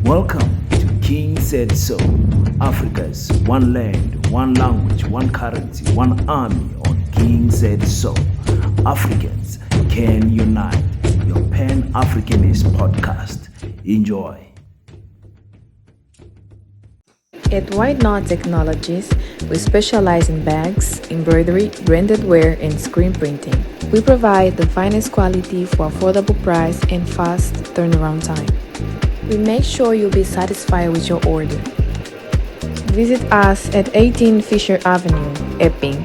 Welcome to King Said So, Africa's one land, one language, one currency, one army on King Said So. Africans can unite. Your Pan-Africanist podcast. Enjoy. At White Knot Technologies, we specialize in bags, embroidery, branded wear, and screen printing. We provide the finest quality for affordable price and fast turnaround time. We make sure you'll be satisfied with your order. Visit us at 18 Fisher Avenue, Epping.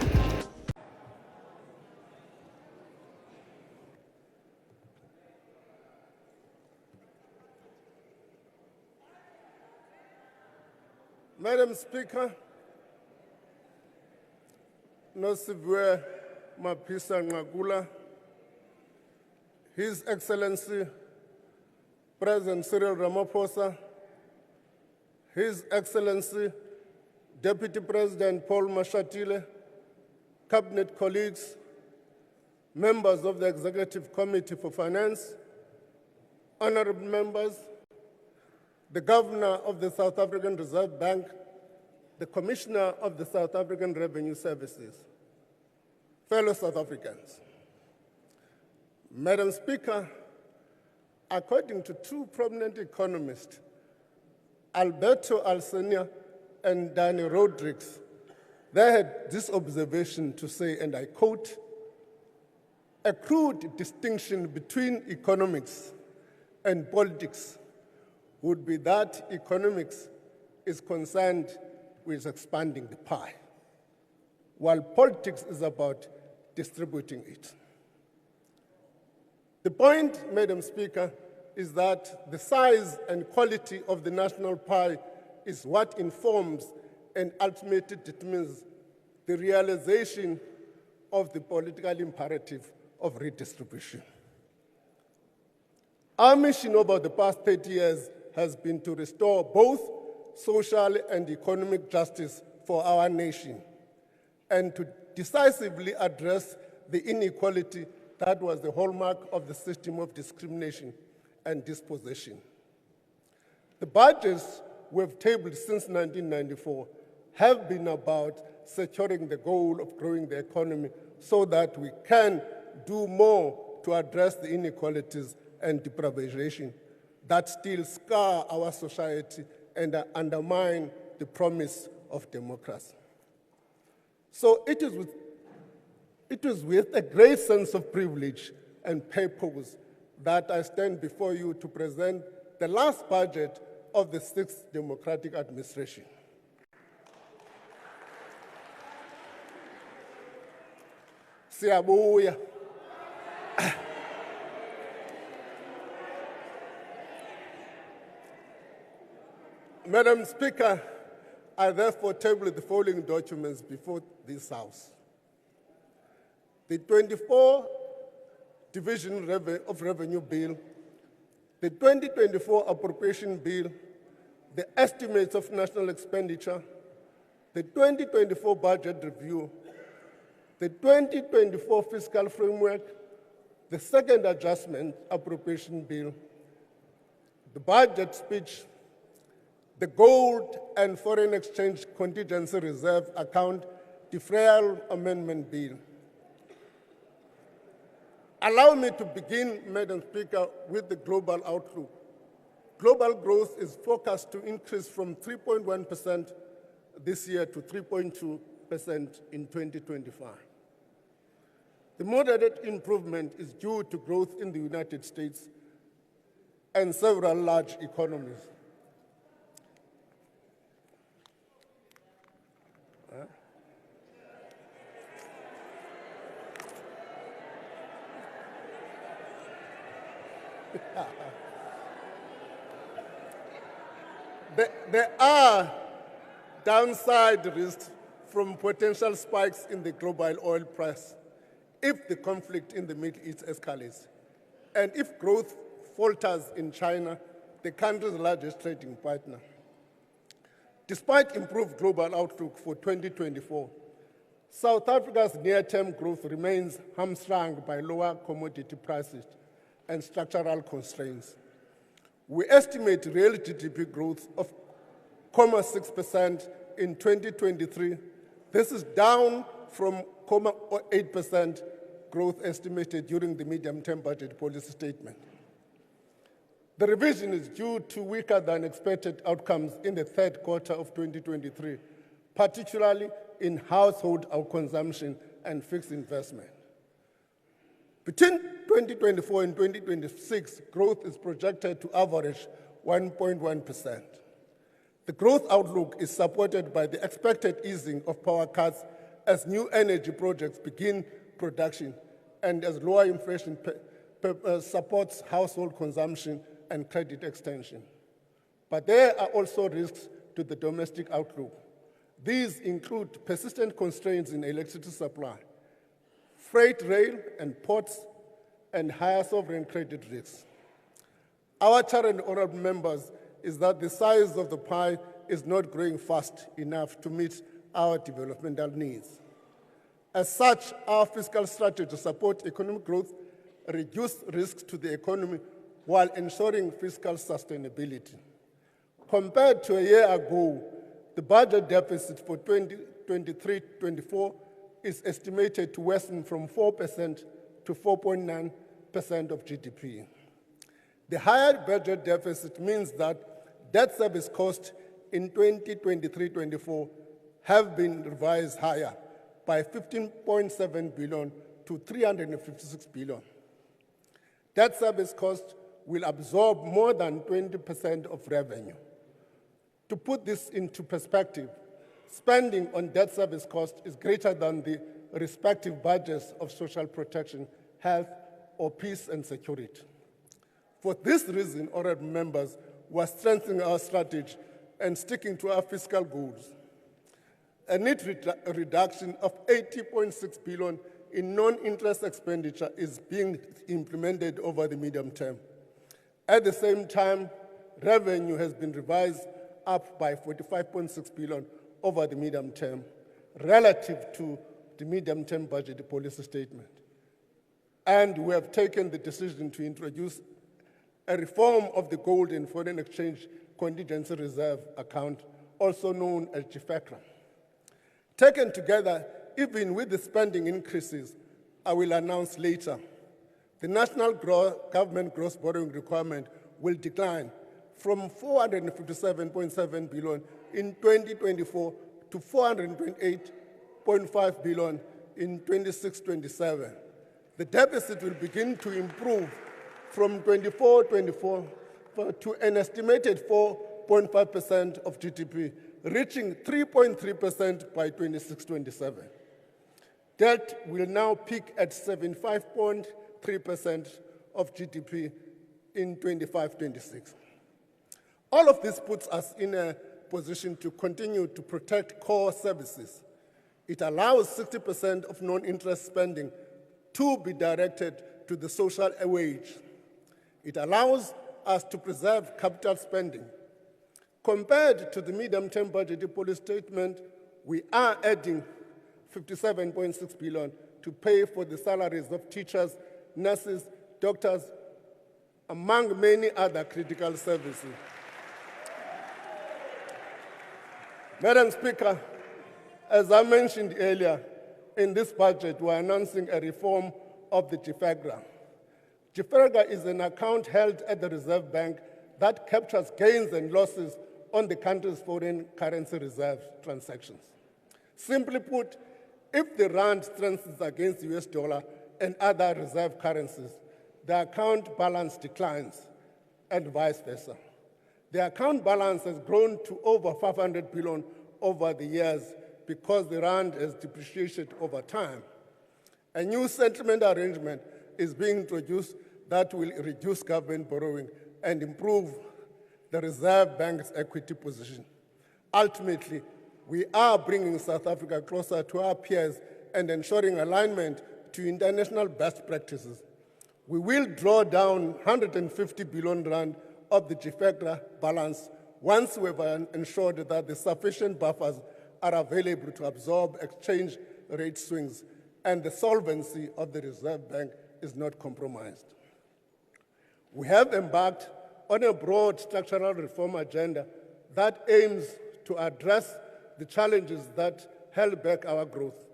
Madam Speaker, Nosiviwe Mapisa Ngagula, His Excellency President Cyril Ramaphosa, His Excellency Deputy President Paul Mashatile, Cabinet colleagues, members of the Executive Committee for Finance, honorable members, the Governor of the South African Reserve Bank, the Commissioner of the South African Revenue Services, fellow South Africans. Madam Speaker, according to two prominent economists, Alberto Alsenia and Danny Rodrigues, they had this observation to say, and I quote, "A crude distinction between economics and politics would be that economics is concerned with expanding the pie, while politics is about distributing it." The point, Madam Speaker, is that the size and quality of the national pie is what informs and ultimately determines the realization of the political imperative of redistribution. Our mission over the past 30 years has been to restore both social and economic justice for our nation and to decisively address the inequality that was the hallmark of the system of discrimination and dispossession. The budgets we've tabled since 1994 have been about securing the goal of growing the economy so that we can do more to address the inequalities and deprivation that still scar our society and undermine the promise of democracy. So it is with a great sense of privilege and purpose that I stand before you to present the last budget of the sixth democratic administration. Siyabuya. Madam Speaker, I therefore table the following documents before this House. The 24 Division of Revenue Bill, the 2024 Appropriation Bill, the estimates of national expenditure, the 2024 Budget Review, the 2024 Fiscal Framework, the Second Adjustment Appropriation Bill, the Budget Speech, the Gold and Foreign Exchange Contingency Reserve Account Deferral Amendment Bill. Allow me to begin, Madam Speaker, with the global outlook. Global growth is forecast to increase from 3.1% this year to 3.2% in 2025. The moderate improvement is due to growth in the United States and several large economies. There are downside risks from potential spikes in the global oil price if the conflict in the Middle East escalates, and if growth falters in China, the country's largest trading partner. Despite improved global outlook for 2024, South Africa's near-term growth remains hamstrung by lower commodity prices and structural constraints. We estimate real GDP growth of 0.6% in 2023. This is down from 0.8% growth estimated during the medium-term budget policy statement. The revision is due to weaker than expected outcomes in the third quarter of 2023, particularly in household consumption and fixed investment. Between 2024 and 2026, growth is projected to average 1.1%. The growth outlook is supported by the expected easing of power cuts as new energy projects begin production and as lower inflation supports household consumption and credit extension. But there are also risks to the domestic outlook. These include persistent constraints in electricity supply, freight rail and ports, and higher sovereign credit risks. Our challenge, honorable members, is that the size of the pie is not growing fast enough to meet our developmental needs. As such, our fiscal strategy to support economic growth, reduce risks to the economy while ensuring fiscal sustainability. Compared to a year ago, the budget deficit for 2023-24 is estimated to worsen from 4% to 4.9% of GDP. The higher budget deficit means that debt service costs in 2023-24 have been revised higher by 15.7 billion to 356 billion. Debt service costs will absorb more than 20% of revenue. To put this into perspective, spending on debt service costs is greater than the respective budgets of social protection, health, or peace and security. For this reason, honorable members, we are strengthening our strategy and sticking to our fiscal goals. A net reduction of 80.6 billion in non-interest expenditure is being implemented over the medium term. At the same time, revenue has been revised up by 45.6 billion over the medium term relative to the medium-term budget policy statement. And we have taken the decision to introduce a reform of the gold and foreign exchange contingency reserve account, also known as GFECRA. Taken together, even with the spending increases I will announce later, the national government gross borrowing requirement will decline from 457.7 billion in 2024 to 428.5 billion in 26-27. The deficit will begin to improve from 24-24 to an estimated 4.5% of GDP, reaching 3.3% by 26-27. Debt will now peak at 75.3% of GDP in 25-26. All of this puts us in a position to continue to protect core services. It allows 60% of non-interest spending to be directed to the social wage. It allows us to preserve capital spending. Compared to the medium-term budget policy statement, we are adding 57.6 billion to pay for the salaries of teachers, nurses, doctors, among many other critical services. Madam Speaker, as I mentioned earlier, in this budget, we are announcing a reform of the GFECRA. GFECRA is an account held at the Reserve Bank that captures gains and losses on the country's foreign currency reserve transactions. Simply put, if the rand strengthens against the US dollar and other reserve currencies, the account balance declines, and vice versa. The account balance has grown to over 500 billion over the years because the rand has depreciated over time. A new settlement arrangement is being introduced that will reduce government borrowing and improve the Reserve Bank's equity position. Ultimately, we are bringing South Africa closer to our peers and ensuring alignment to international best practices. We will draw down 150 billion rand of the GFECRA balance once we have ensured that the sufficient buffers are available to absorb exchange rate swings and the solvency of the Reserve Bank is not compromised. We have embarked on a broad structural reform agenda that aims to address the challenges that held back our growth.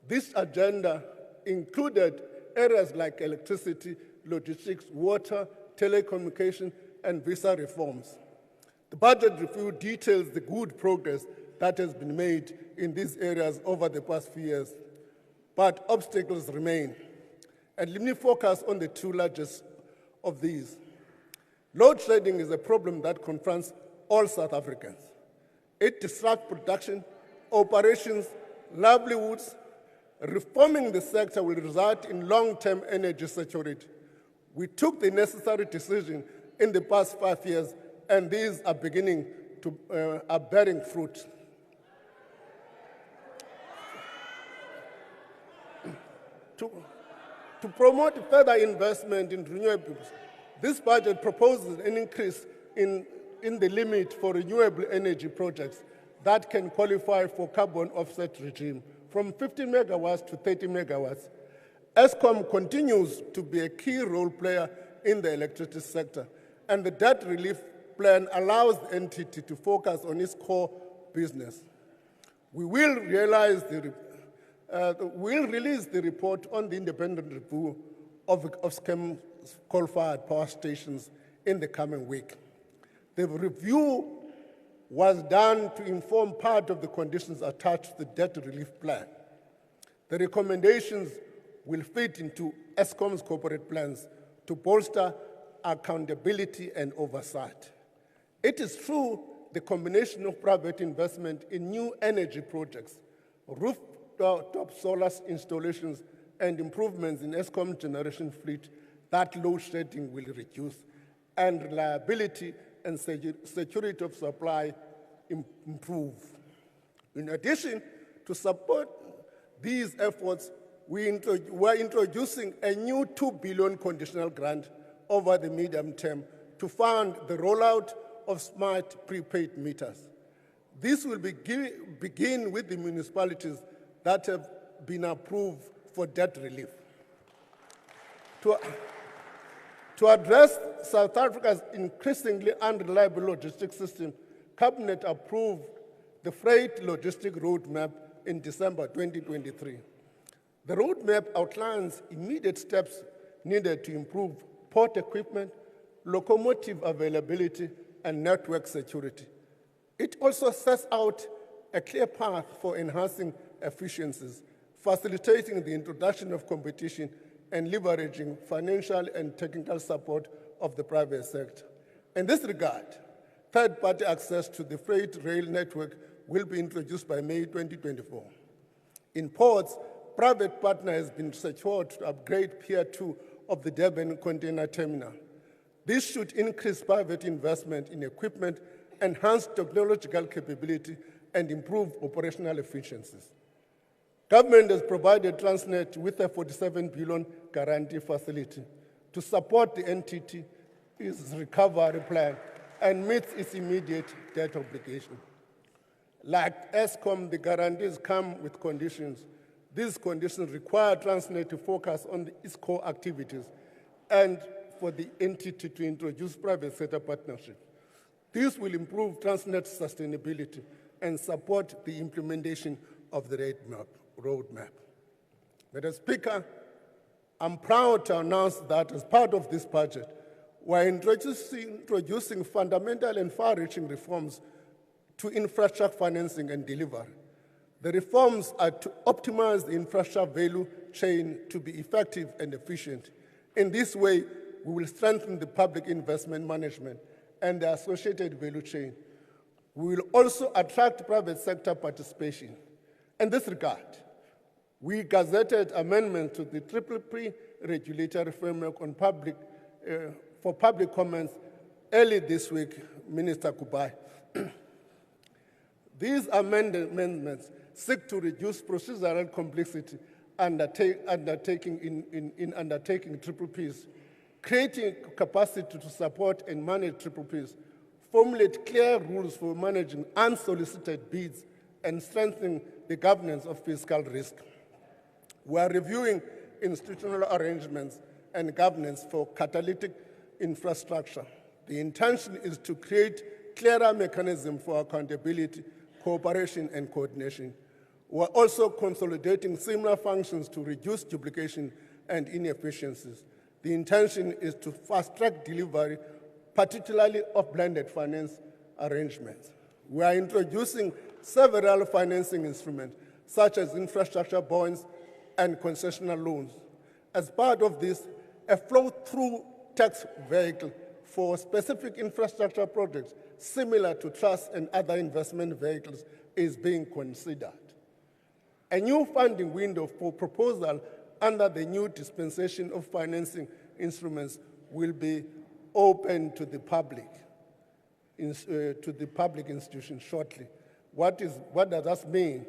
This agenda included areas like electricity, logistics, water, telecommunication, and visa reforms. The budget review details the good progress that has been made in these areas over the past few years, but obstacles remain. And let me focus on the two largest of these. Load shedding is a problem that confronts all South Africans. It disrupts production, operations, livelihoods. Reforming the sector will result in long-term energy security. We took the necessary decision in the past 5 years, and these are beginning to are bearing fruit. To promote further investment in renewables, this budget proposes an increase in the limit for renewable energy projects that can qualify for carbon offset regime from 50 megawatts to 30 megawatts. Eskom continues to be a key role player in the electricity sector, and the debt relief plan allows the entity to focus on its core business. We will release the report on the independent review of Eskom's coal-fired power stations in the coming week. The review was done to inform part of the conditions attached to the debt relief plan. The recommendations will fit into Eskom's corporate plans to bolster accountability and oversight. It is through the combination of private investment in new energy projects, rooftop solar installations, and improvements in Eskom generation fleet that load shedding will reduce, and reliability and security of supply improve. In addition, to support these efforts, we're introducing a new 2 billion conditional grant over the medium term to fund the rollout of smart prepaid meters. This will begin with the municipalities that have been approved for debt relief. To address South Africa's increasingly unreliable logistics system, Cabinet approved the Freight Logistic Roadmap in December 2023. The roadmap outlines immediate steps needed to improve port equipment, locomotive availability, and network security. It also sets out a clear path for enhancing efficiencies, facilitating the introduction of competition, and leveraging financial and technical support of the private sector. In this regard, third-party access to the freight rail network will be introduced by May 2024. In ports, private partner has been secured to upgrade Pier 2 of the Durban Container Terminal. This should increase private investment in equipment, enhance technological capability, and improve operational efficiencies. Government has provided Transnet with a 47 billion guarantee facility to support the entity's recovery plan and meet its immediate debt obligation. Like Eskom, the guarantees come with conditions. These conditions require Transnet to focus on its core activities and for the entity to introduce private sector partnerships. This will improve Transnet's sustainability and support the implementation of the roadmap. Madam Speaker, I'm proud to announce that as part of this budget, we're introducing fundamental and far-reaching reforms to infrastructure financing and delivery. The reforms are to optimize the infrastructure value chain to be effective and efficient. In this way, we will strengthen the public investment management and the associated value chain. We will also attract private sector participation. In this regard, we gazetted amendments to the PPP regulatory framework on for public comments early this week, Minister Kubai. These amendments seek to reduce procedural complexity in undertaking PPPs, creating capacity to support and manage PPPs, formulate clear rules for managing unsolicited bids, and strengthen the governance of fiscal risk. We are reviewing institutional arrangements and governance for catalytic infrastructure. The intention is to create clearer mechanisms for accountability, cooperation, and coordination. We're also consolidating similar functions to reduce duplication and inefficiencies. The intention is to fast-track delivery, particularly of blended finance arrangements. We are introducing several financing instruments, such as infrastructure bonds and concessional loans. As part of this, a flow-through tax vehicle for specific infrastructure projects similar to trust and other investment vehicles is being considered. A new funding window for proposal under the new dispensation of financing instruments will be open to the public institutions shortly. What does that mean?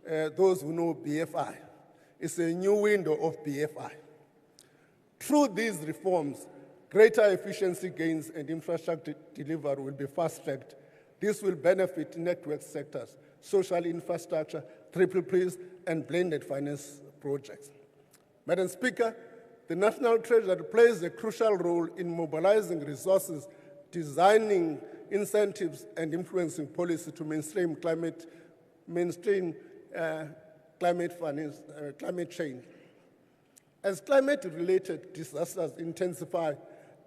Those who know BFI, it's a new window of BFI. Through these reforms, greater efficiency gains and infrastructure delivery will be fast-tracked. This will benefit network sectors, social infrastructure, PPPs, and blended finance projects. Madam Speaker, the National Treasury plays a crucial role in mobilizing resources, designing incentives, and influencing policy to mainstream climate change. As climate-related disasters intensify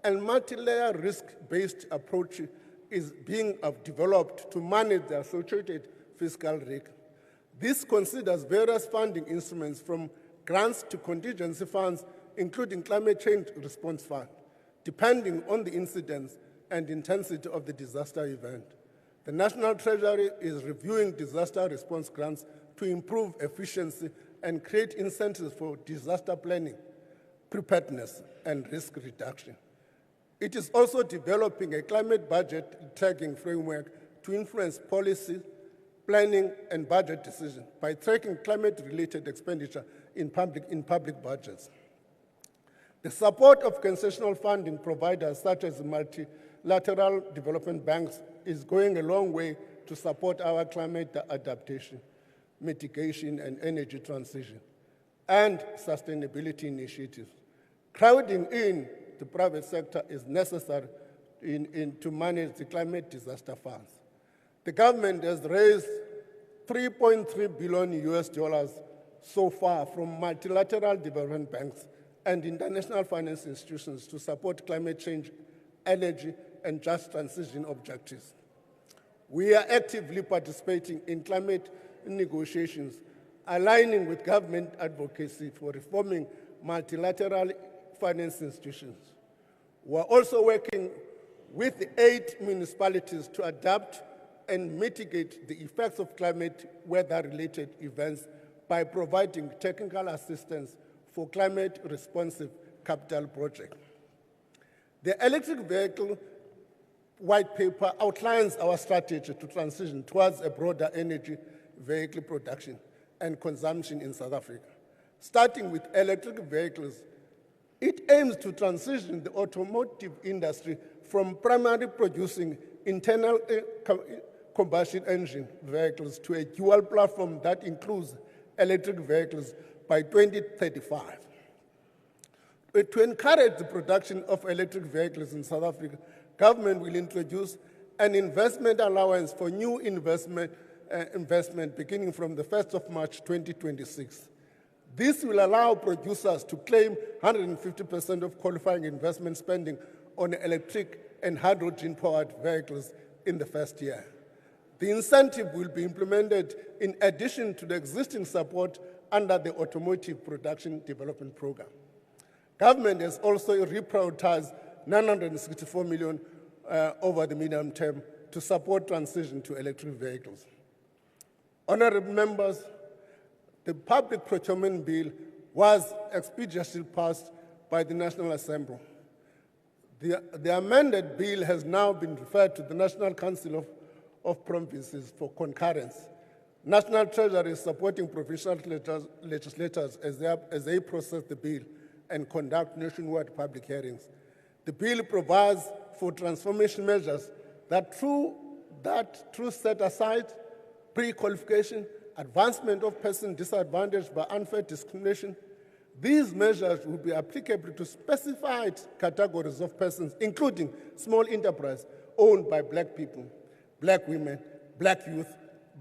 and multi-layer risk-based approach is being developed to manage the associated fiscal risk. This considers various funding instruments from grants to contingency funds, including climate change response fund, depending on the incidence and intensity of the disaster event. The National Treasury is reviewing disaster response grants to improve efficiency and create incentives for disaster planning, preparedness, and risk reduction. It is also developing a climate budget tracking framework to influence policy, planning, and budget decisions by tracking climate-related expenditure in public budgets. The support of concessional funding providers such as multilateral development banks is going a long way to support our climate adaptation, mitigation, and energy transition, and sustainability initiatives. Crowding in the private sector is necessary to manage the climate disaster funds. The government has raised $3.3 billion so far from multilateral development banks and international finance institutions to support climate change, energy, and just transition objectives. We are actively participating in climate negotiations, aligning with government advocacy for reforming multilateral finance institutions. We are also working with the 8 municipalities to adapt and mitigate the effects of climate weather-related events by providing technical assistance for climate-responsive capital projects. The electric vehicle white paper outlines our strategy to transition towards a broader energy vehicle production and consumption in South Africa. Starting with electric vehicles, it aims to transition the automotive industry from primarily producing internal combustion engine vehicles to a dual platform that includes electric vehicles by 2035. To encourage the production of electric vehicles in South Africa, government will introduce an investment allowance for new investment beginning from the 1st of March 2026. This will allow producers to claim 150% of qualifying investment spending on electric and hydrogen-powered vehicles in the first year. The incentive will be implemented in addition to the existing support under the Automotive Production Development Program. Government has also reprioritized $964 million over the medium term to support transition to electric vehicles. Honorable members, the Public Procurement Bill was expeditiously passed by the National Assembly. The amended bill has now been referred to the National Council of Provinces for concurrence. National Treasury is supporting provincial legislators as they process the bill and conduct nationwide public hearings. The bill provides for transformation measures that through set aside, pre-qualification, advancement of persons disadvantaged by unfair discrimination, These measures will be applicable to specified categories of persons, including small enterprise owned by black people, black women, black youth,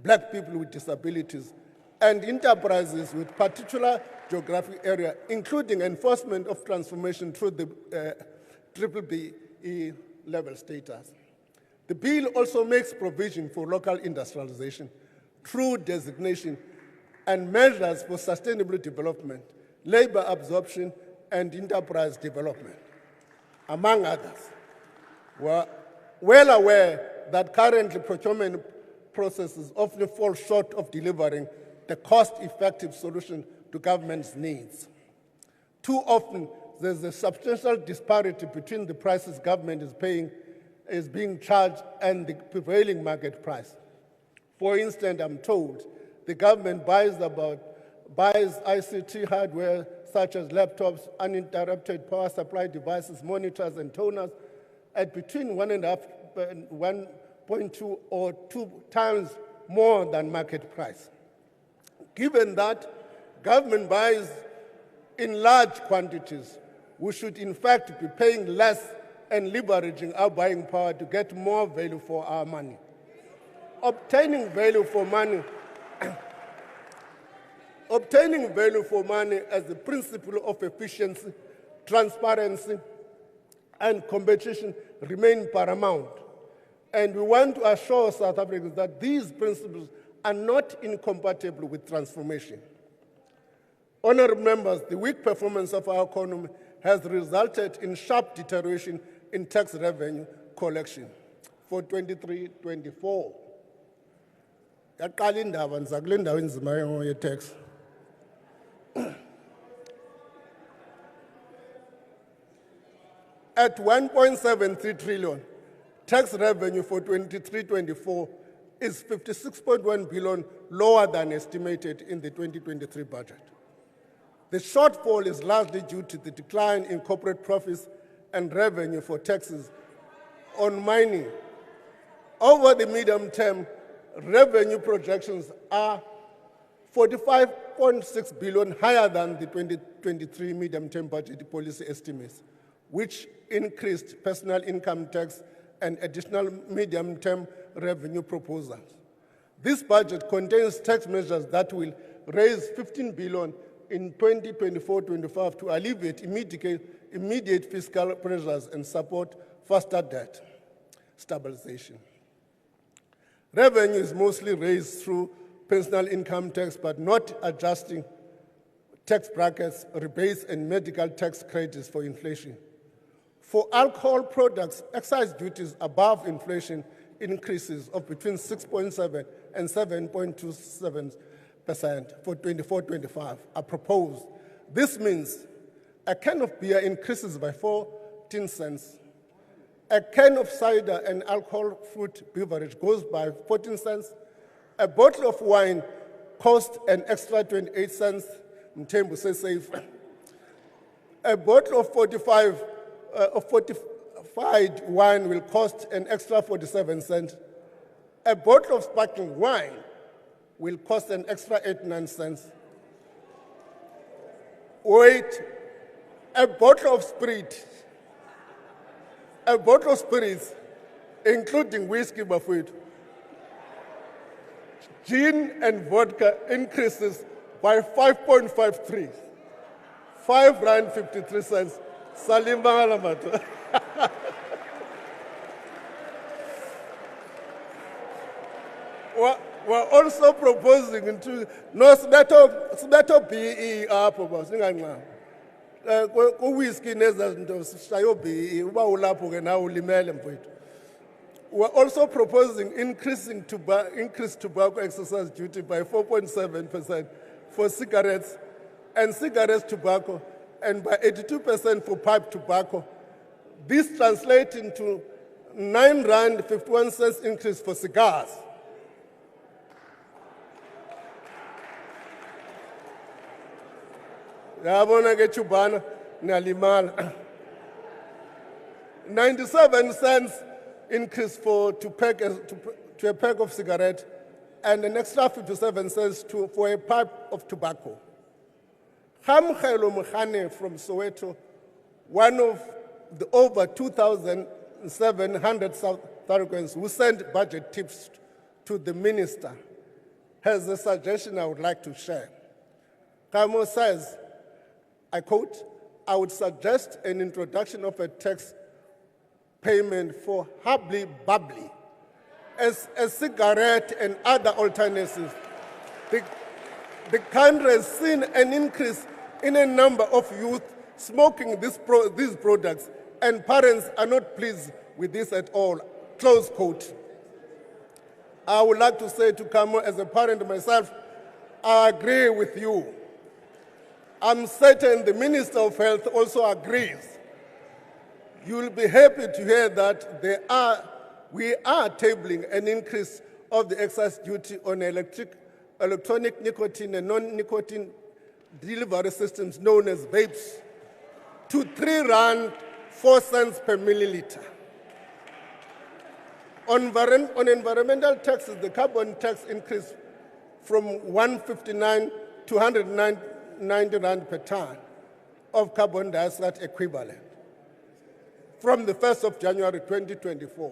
black people with disabilities, and enterprises with particular geographic area, including enforcement of transformation through the BBBE level status. The bill also makes provision for local industrialization through designation and measures for sustainable development, labor absorption, and enterprise development, among others. We're well aware that currently procurement processes often fall short of delivering the cost-effective solution to government's needs. Too often, there's a substantial disparity between the prices government is being charged and the prevailing market price. For instance, I'm told the government buys ICT hardware such as laptops, uninterrupted power supply devices, monitors, and toners at between 1.5 and 1.2 or 2 times more than market price. Given that government buys in large quantities, we should in fact be paying less and leveraging our buying power to get more value for our money. Obtaining value for money as a principle of efficiency, transparency, and competition remain paramount. And we want to assure South Africans that these principles are not incompatible with transformation. Honorable members, the weak performance of our economy has resulted in sharp deterioration in tax revenue collection for 23-24. Yaqala indaba ndiza kule ndawo enzima ye-tax. At 1.73 trillion, tax revenue for 23-24 is 56.1 billion lower than estimated in the 2023 budget. The shortfall is largely due to the decline in corporate profits and revenue for taxes on mining. Over the medium term, revenue projections are 45.6 billion higher than the 2023 medium-term budget policy estimates, which increased personal income tax and additional medium-term revenue proposals. This budget contains tax measures that will raise 15 billion in 2024-25 to alleviate immediate fiscal pressures and support faster debt stabilization. Revenue is mostly raised through personal income tax, but not adjusting tax brackets, rebates, and medical tax credits for inflation. For alcohol products, excise duties above inflation increases of between 6.7 and 7.27% for 24-25 are proposed. This means a can of beer increases by 14 cents. A can of cider and alcohol fruit beverage goes by 14 cents. A bottle of wine costs an extra 28 cents. Mthembu say safe. A bottle of fortified wine will cost an extra 47 cents. A bottle of sparkling wine will cost an extra 89 cents. Wait, a bottle of spirits, including whiskey, gin and vodka increases by 5.53, 5 rand 53 cents. Salim Bangalamatu. We're also proposing into no sbeto BE apho basinganga. Ku whiskey nezazinto sishayo BE uba ulapho ke na ulimele mfowethu. We're also proposing increased tobacco excise duty by 4.7% for cigarettes and cigarettes tobacco, and by 82% for pipe tobacco. This translates into 9 rand 51 cents increase for cigars. Yabona ke chubana nalimala. 97 cents increase to a pack of cigarette, and an extra 57 cents for a pipe of tobacco. Hamkhelo Mkhane from Soweto, one of the over 2,700 South Africans who sent budget tips to the minister, has a suggestion I would like to share. Kamo says, I quote, I would suggest an introduction of a tax payment for hubbly bubbly as a cigarette and other alternatives. The country has seen an increase in a number of youth smoking these products, and parents are not pleased with this at all. Close quote. I would like to say to Kamo, as a parent myself, I agree with you. I'm certain the Minister of Health also agrees. You'll be happy to hear that we are tabling an increase of the excise duty on electronic nicotine and non-nicotine delivery systems known as vapes to R3.04 per milliliter. On environmental taxes, the carbon tax increased from 159 to 190 rand per ton of carbon dioxide equivalent from the 1st of January 2024.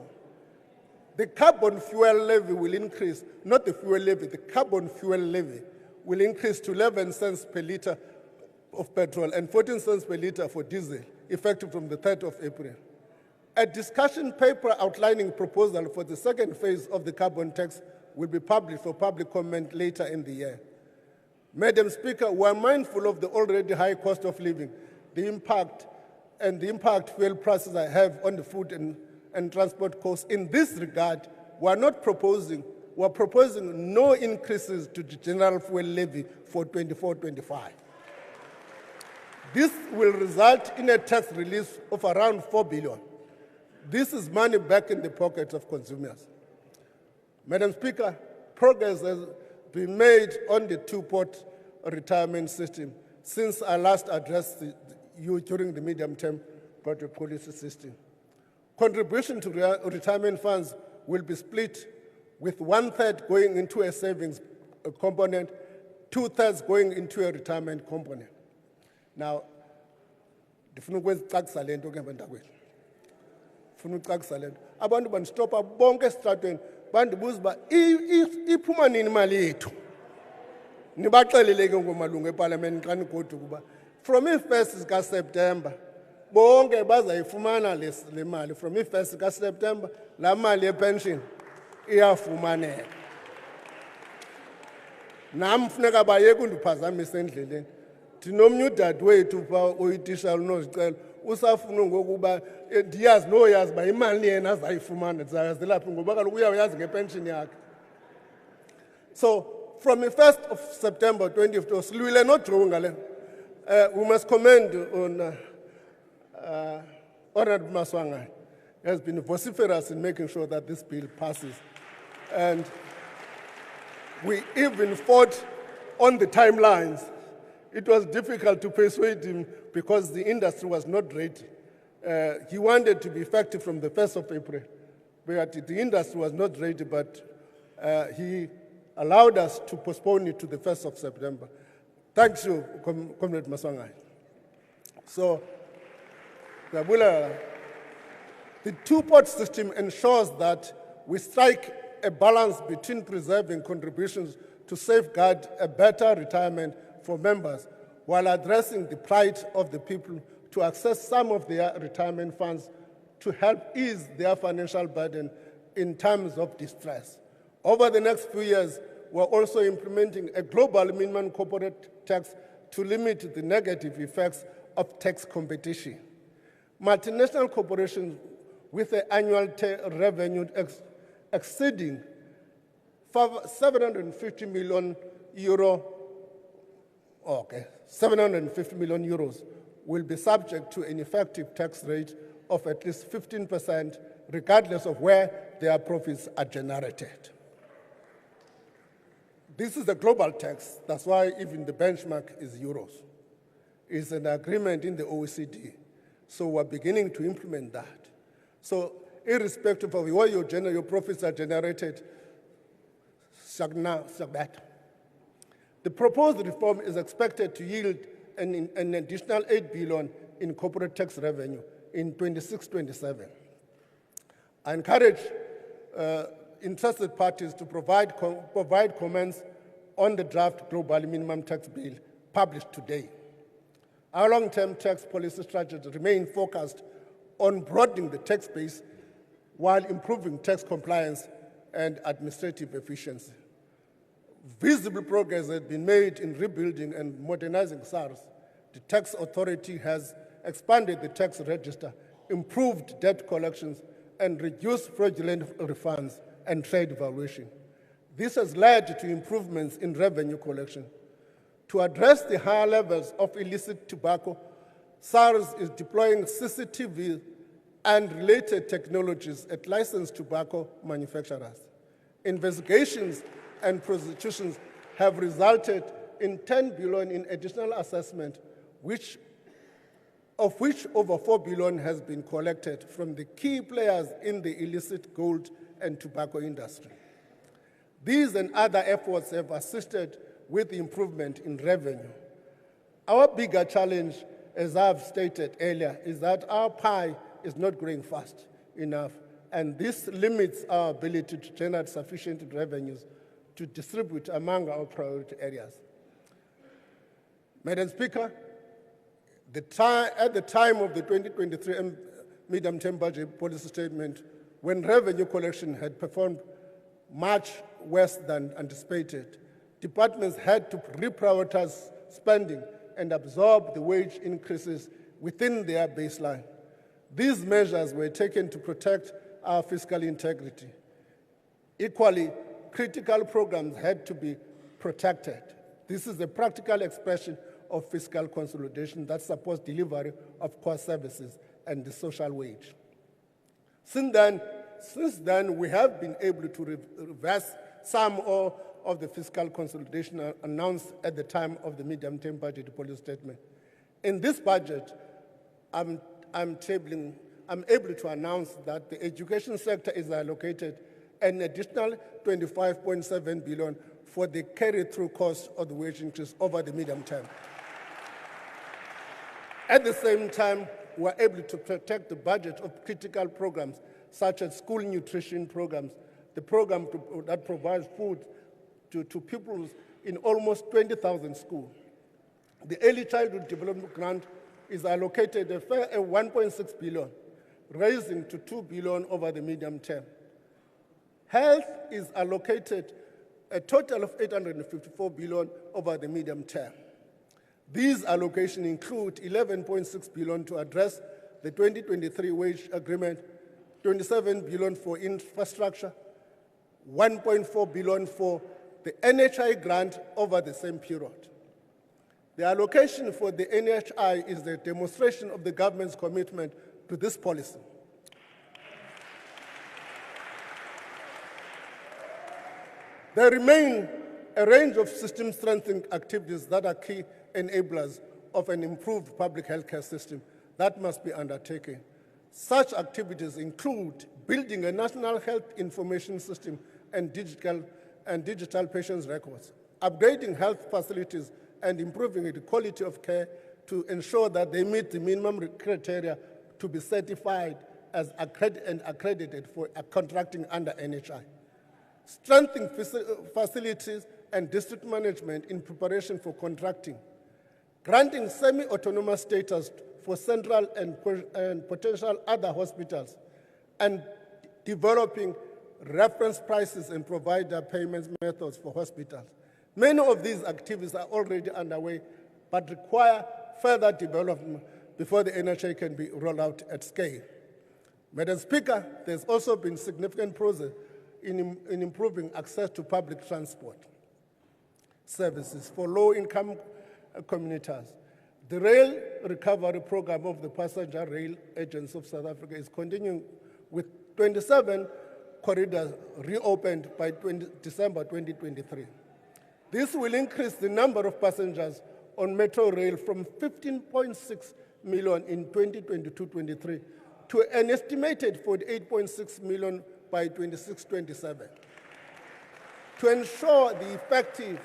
The carbon fuel levy will increase, not the fuel levy, the carbon fuel levy will increase to 11 cents per litre of petrol and 14 cents per litre for diesel, effective from the 3rd of April. A discussion paper outlining proposal for the second phase of the carbon tax will be published for public comment later in the year. Madam Speaker, we are mindful of the already high cost of living, the impact fuel prices have on the food and transport costs. In this regard, we are proposing no increases to the general fuel levy for 24-25. This will result in a tax release of around 4 billion. This is money back in the pockets of consumers. Madam Speaker, progress has been made on the two-pot retirement system since I last addressed you during the medium-term budget policy system. Contribution to retirement funds will be split with 1/3 going into a savings component, 2/3 going into a retirement component. Now, ndifuna ukuzicacisa le nto ke mntakwethu. Ndifuna ukucacisa le nto. Abantu bandistopa bonke esitratweni bandibuza uba iphuma nini imali yethu. Nibaxelele ke ngomalungu eParliament xa nigoduka uba from i-1st kaSeptember bonke bazayifumana le mali. From i-1st kaSeptember laa mali yepension iyafumaneka. Nam funeka bayeke undiphazamisa endleleni. Ndinomnye udadewethu phaa oyitishala unozicela usafuna ngokuba ndiyazi noyazi uba imali yena azayifumana ndizayazela phi ngoba kaloku uyawuyazi ngepension yakhe. So from the 1st of September 2015 silwile noJoe ngale. We must commend on Honorable Maswanga has been vociferous in making sure that this bill passes. And we even fought on the timelines. It was difficult to persuade him because the industry was not ready. He wanted to be effective from the 1st of April, but the industry was not ready, but he allowed us to postpone it to the 1st of September. Thank you, Comrade Maswanga. So, the two-pot system ensures that we strike a balance between preserving contributions to safeguard a better retirement for members while addressing the plight of the people to access some of their retirement funds to help ease their financial burden in times of distress. Over the next few years, we're also implementing a global minimum corporate tax to limit the negative effects of tax competition. Multinational corporations with an annual revenue exceeding 750 million euros will be subject to an effective tax rate of at least 15%, regardless of where their profits are generated. This is a global tax. That's why even the benchmark is euros. It's an agreement in the OECD. So we're beginning to implement that. So irrespective of where your profits are generated, the proposed reform is expected to yield an additional 8 billion in corporate tax revenue in 26-27. I encourage interested parties to provide comments on the draft global minimum tax bill published today. Our long-term tax policy strategies remain focused on broadening the tax base while improving tax compliance and administrative efficiency. Visible progress has been made in rebuilding and modernizing SARS. The tax authority has expanded the tax register, improved debt collections, and reduced fraudulent refunds and trade valuation. This has led to improvements in revenue collection. To address the higher levels of illicit tobacco, SARS is deploying CCTV and related technologies at licensed tobacco manufacturers. Investigations and prosecutions have resulted in 10 billion in additional assessment, of which over 4 billion has been collected from the key players in the illicit gold and tobacco industry. These and other efforts have assisted with the improvement in revenue. Our bigger challenge, as I've stated earlier, is that our pie is not growing fast enough, and this limits our ability to generate sufficient revenues to distribute among our priority areas. Madam Speaker, at the time of the 2023 medium-term budget policy statement, when revenue collection had performed much worse than anticipated, departments had to reprioritize spending and absorb the wage increases within their baseline. These measures were taken to protect our fiscal integrity. Equally, critical programs had to be protected. This is a practical expression of fiscal consolidation that supports delivery of core services and the social wage. Since then, we have been able to reverse some of the fiscal consolidation announced at the time of the medium-term budget policy statement. In this budget, I'm able to announce that the education sector is allocated an additional 25.7 billion for the carry-through cost of the wage increase over the medium term. At the same time, we are able to protect the budget of critical programs such as school nutrition programs, the program that provides food to pupils in almost 20,000 schools. The Early Childhood Development Grant is allocated a 1.6 billion, rising to 2 billion over the medium term. Health is allocated a total of 854 billion over the medium term. These allocations include 11.6 billion to address the 2023 wage agreement, 27 billion for infrastructure, 1.4 billion for the NHI grant over the same period. The allocation for the NHI is a demonstration of the government's commitment to this policy. There remain a range of system strengthening activities that are key enablers of an improved public healthcare system that must be undertaken. Such activities include building a national health information system and digital patients' records, upgrading health facilities and improving the quality of care to ensure that they meet the minimum criteria to be certified as accredited for contracting under NHI. Strengthening facilities and district management in preparation for contracting. Granting semi-autonomous status for central and potential other hospitals, and developing reference prices and provider payment methods for hospitals. Many of these activities are already underway, but require further development before the NHI can be rolled out at scale. Madam Speaker, there's also been significant progress in improving access to public transport services for low-income communities. The Rail Recovery Program of the Passenger Rail Agents of South Africa is continuing with 27 corridors reopened by December 2023. This will increase the number of passengers on Metro Rail from 15.6 million in 2022-23 to an estimated 48.6 million by 26-27. To ensure the effective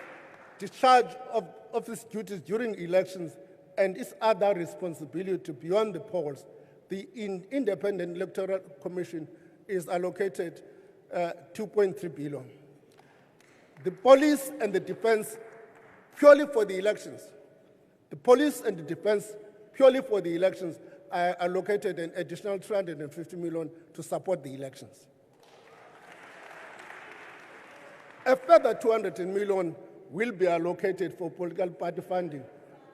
discharge of office duties during elections, and its other responsibility beyond the polls, the Independent Electoral Commission is allocated 2.3 billion. The police and the defense, purely for the elections, the police and the defense, purely for the elections, are allocated an additional 350 million to support the elections. A further 200 million will be allocated for political party funding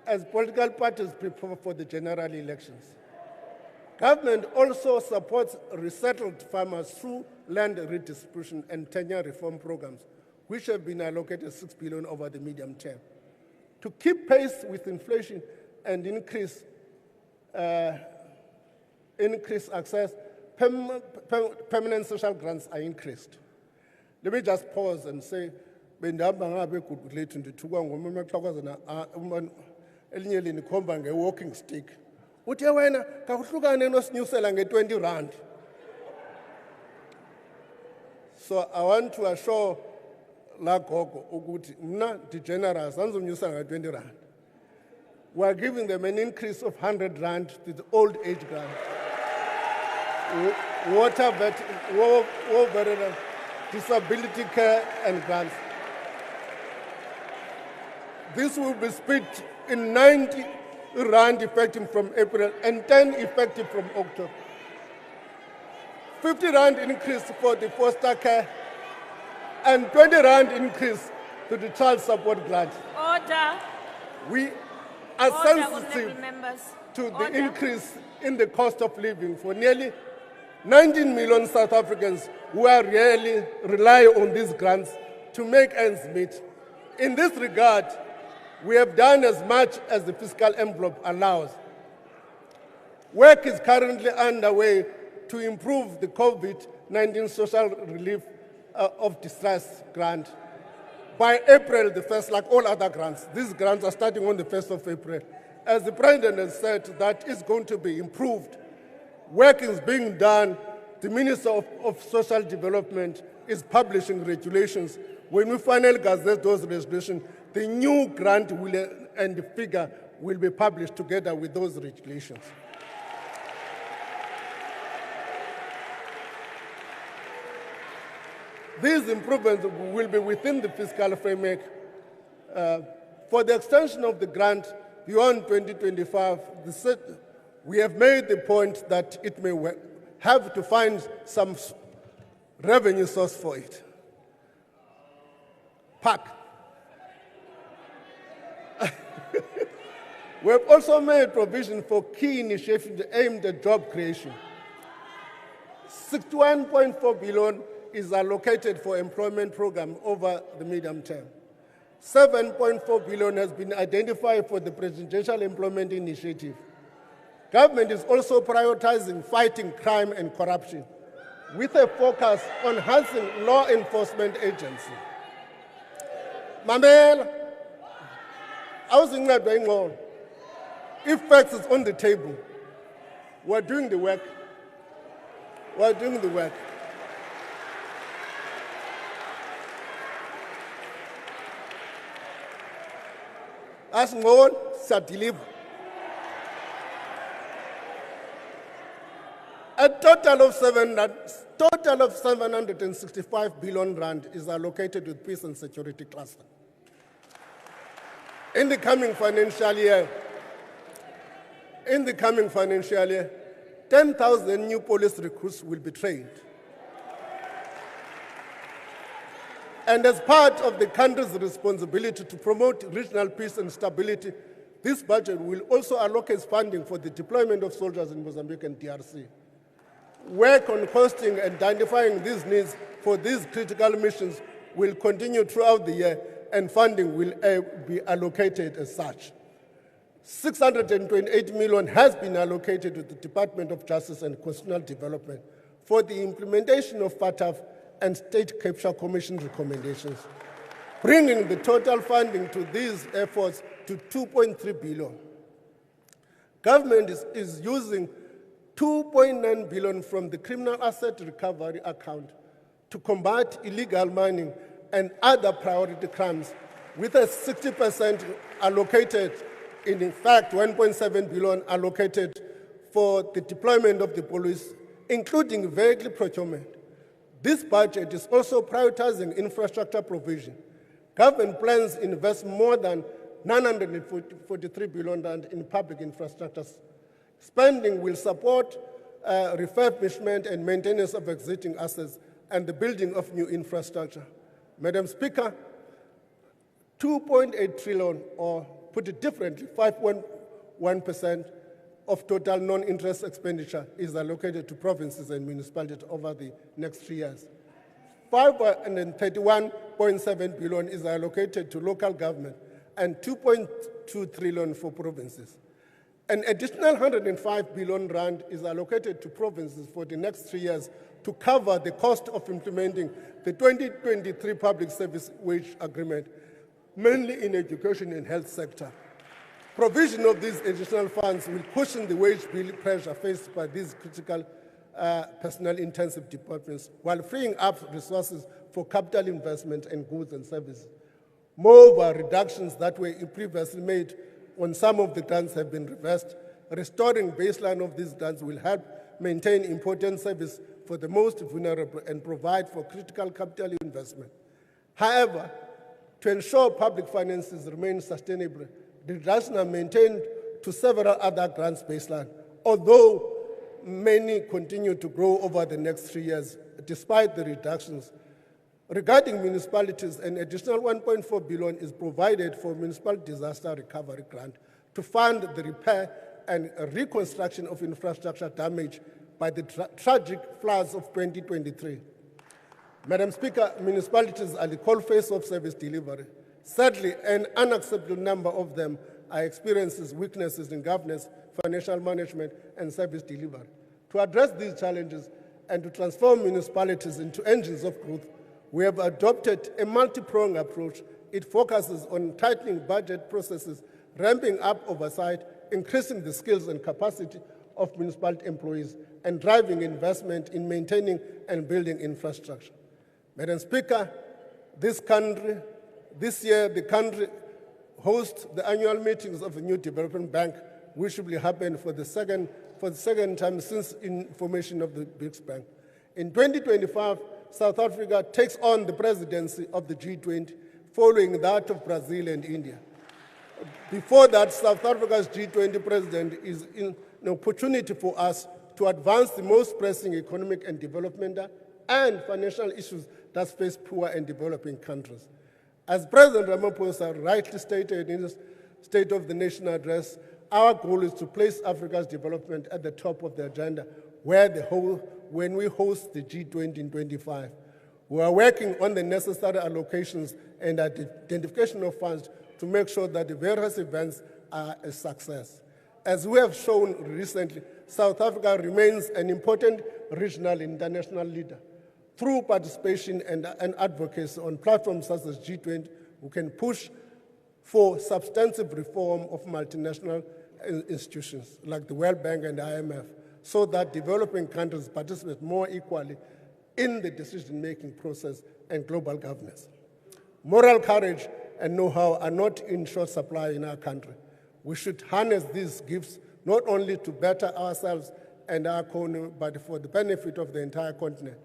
as political parties prepare for the general elections. Government also supports resettled farmers through land redistribution and tenure reform programs, which have been allocated 6 billion over the medium term. To keep pace with inflation and increase access, permanent social grants are increased. Let me just pause and say, walking stick. Uthi wena kakuhlukane nosinyusela nge-20 rand. So I want to assure Lagogo ukuthi mna di-generous anzomnyusela nge-20 rand. We are giving them an increase of 100 rand to the old age grant. Water, veteran, disability care and grants. This will be split in 90 rand effective from April and 10 effective from October. 50 rand increase for the foster care and 20 rand increase to the child support grant. Order. We are Order, sensitive to the Order. increase in the cost of living for nearly 19 million South Africans who are really rely on these grants to make ends meet. In this regard, we have done as much as the fiscal envelope allows. Work is currently underway to improve the COVID-19 social relief of distress grant. By April the 1st, like all other grants, these grants are starting on the 1st of April. As the President has said, that is going to be improved. Work is being done. The Minister of Social Development is publishing regulations. When we finally gazette those regulations, the new grant and the figure will be published together with those regulations. These improvements will be within the fiscal framework. For the extension of the grant beyond 2025, we have made the point that it may have to find some revenue source for it. PAC. We have also made provision for key initiatives aimed at job creation. 61.4 billion is allocated for employment program over the medium term. 7.4 billion has been identified for the Presidential Employment Initiative. Government is also prioritizing fighting crime and corruption with a focus on enhancing law enforcement agency. Mamela, I was in that going on. If facts is on the table, we're doing the work. We're doing the work. As known, deliver. A total of 765 billion rand is allocated to peace and security cluster. In the coming financial year, 10,000 new police recruits will be trained. And as part of the country's responsibility to promote regional peace and stability, this budget will also allocate funding for the deployment of soldiers in Mozambique and DRC. Work on costing and identifying these needs for these critical missions will continue throughout the year, and funding will be allocated as such. 628 million has been allocated to the Department of Justice and Constitutional Development for the implementation of FATF and State Capture Commission recommendations, bringing the total funding to these efforts to 2.3 billion. Government is using 2.9 billion from the Criminal Asset Recovery Account to combat illegal mining and other priority crimes, with a 60% allocated In fact, 1.7 billion allocated for the deployment of the police, including vehicle procurement. This budget is also prioritizing infrastructure provision. Government plans to invest more than 943 billion rand in public infrastructure. Spending will support refurbishment and maintenance of existing assets and the building of new infrastructure. Madam Speaker, 2.8 trillion, or put it differently, 5.1% of total non-interest expenditure is allocated to provinces and municipalities over the next 3 years. 531.7 billion is allocated to local government and 2.2 trillion for provinces. An additional 105 billion rand is allocated to provinces for the next 3 years to cover the cost of implementing the 2023 Public Service Wage Agreement, mainly in education and health sector. Provision of these additional funds will cushion the wage bill pressure faced by these critical personnel-intensive departments while freeing up resources for capital investment in goods and services. Moreover, reductions that were previously made on some of the grants have been reversed. Restoring baseline of these grants will help maintain important service for the most vulnerable and provide for critical capital investment. However, to ensure public finances remain sustainable, the reductions are maintained to several other grants baseline, although many continue to grow over the next 3 years, despite the reductions. Regarding municipalities, an additional 1.4 billion is provided for municipal disaster recovery grant to fund the repair and reconstruction of infrastructure damage by the tragic floods of 2023. Madam Speaker, municipalities are the coalface of service delivery. Sadly, an unacceptable number of them are experiencing weaknesses in governance, financial management, and service delivery. To address these challenges and to transform municipalities into engines of growth, we have adopted a multi-pronged approach. It focuses on tightening budget processes, ramping up oversight, increasing the skills and capacity of municipal employees, and driving investment in maintaining and building infrastructure. Madam Speaker, this year the country hosts the annual meetings of the new development bank, which will happen for the second time since formation of the BRICS Bank. In 2025, South Africa takes on the presidency of the G20, following that of Brazil and India. Before that, South Africa's G20 president is an opportunity for us to advance the most pressing economic and developmental and financial issues that face poor and developing countries. As President Ramaphosa rightly stated in his State of the Nation address, our goal is to place Africa's development at the top of the agenda when we host the G20 in 25. We are working on the necessary allocations and identification of funds to make sure that the various events are a success. As we have shown recently, South Africa remains an important regional and international leader. Through participation and advocacy on platforms such as G20, we can push for substantive reform of multinational institutions like the World Bank and the IMF, so that developing countries participate more equally in the decision-making process and global governance. Moral courage and know-how are not in short supply in our country. We should harness these gifts not only to better ourselves and our economy, but for the benefit of the entire continent.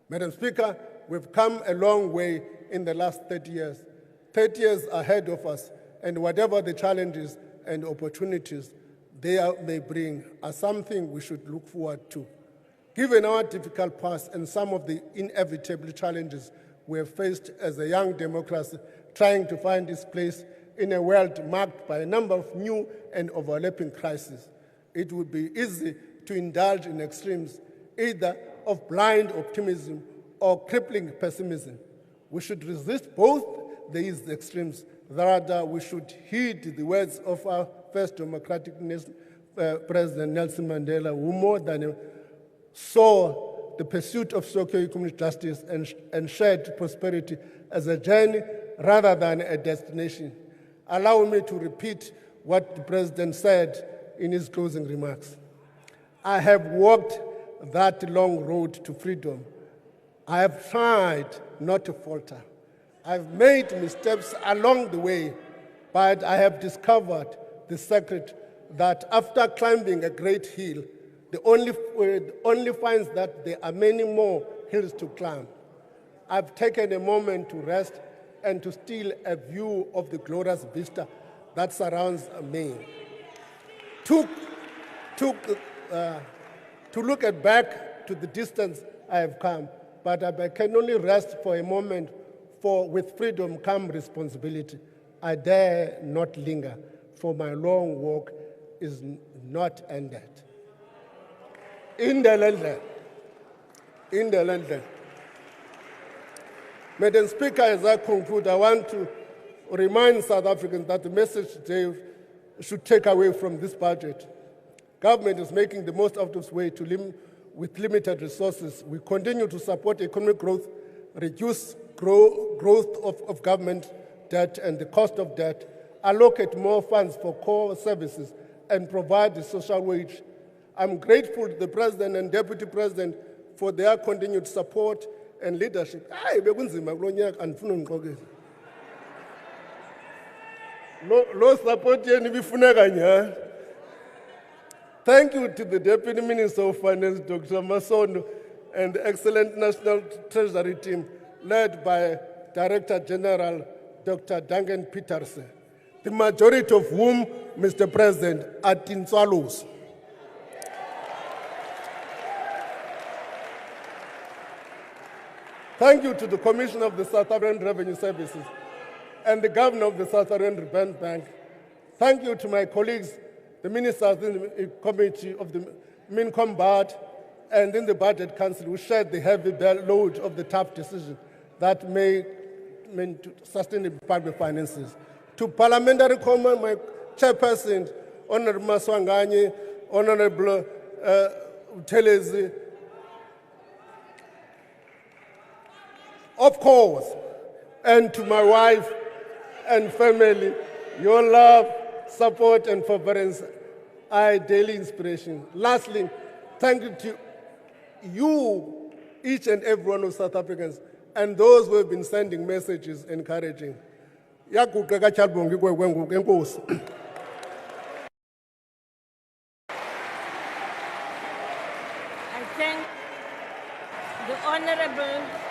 Madam Speaker, we've come a long way in the last 30 years. 30 years ahead of us, and whatever the challenges and opportunities they may bring are something we should look forward to. Given our difficult past and some of the inevitable challenges we have faced as a young democracy trying to find its place in a world marked by a number of new and overlapping crises, it would be easy to indulge in extremes, either of blind optimism or crippling pessimism. We should resist both these extremes. Rather, we should heed the words of our first democratic President Nelson Mandela, who more than saw the pursuit of socio-economic justice and shared prosperity as a journey rather than a destination. Allow me to repeat what the President said in his closing remarks. I have walked that long road to freedom. I have tried not to falter. I've made missteps along the way, but I have discovered the secret that after climbing a great hill, the only finds that there are many more hills to climb. I've taken a moment to rest and to steal a view of the glorious vista that surrounds me. To look back to the distance I have come, but I can only rest for a moment, for with freedom come responsibility. I dare not linger, for my long walk is not ended. In the land. Madam Speaker, as I conclude, I want to remind South Africans that the message they should take away from this budget. Government is making the most out of its way with limited resources. We continue to support economic growth, reduce growth of government debt and the cost of debt, allocate more funds for core services, and provide the social wage. I'm grateful to the President and Deputy President for their continued support and leadership. Thank you to the Deputy Minister of Finance, Dr. Masondo, and the excellent National Treasury team led by Director General Dr. Duncan Peterson, the majority of whom, Mr. President, are Tintswalos. Thank you to the Commissioner of the South African Revenue Services and the Governor of the South African Reserve Bank. Thank you to my colleagues, the ministers in the committee of the Mincom Board and in the Budget Council who shared the heavy load of the tough decision that meant to sustain the Department of Finances. To Parliamentary Command, my chairperson, Honorable Maswanganye, Honorable Telezi, of course, and to my wife and family, your love, support, and forbearance are daily inspiration. Lastly, thank you to you, each and every one of South Africans, and those who have been sending messages encouraging. I thank the Honorable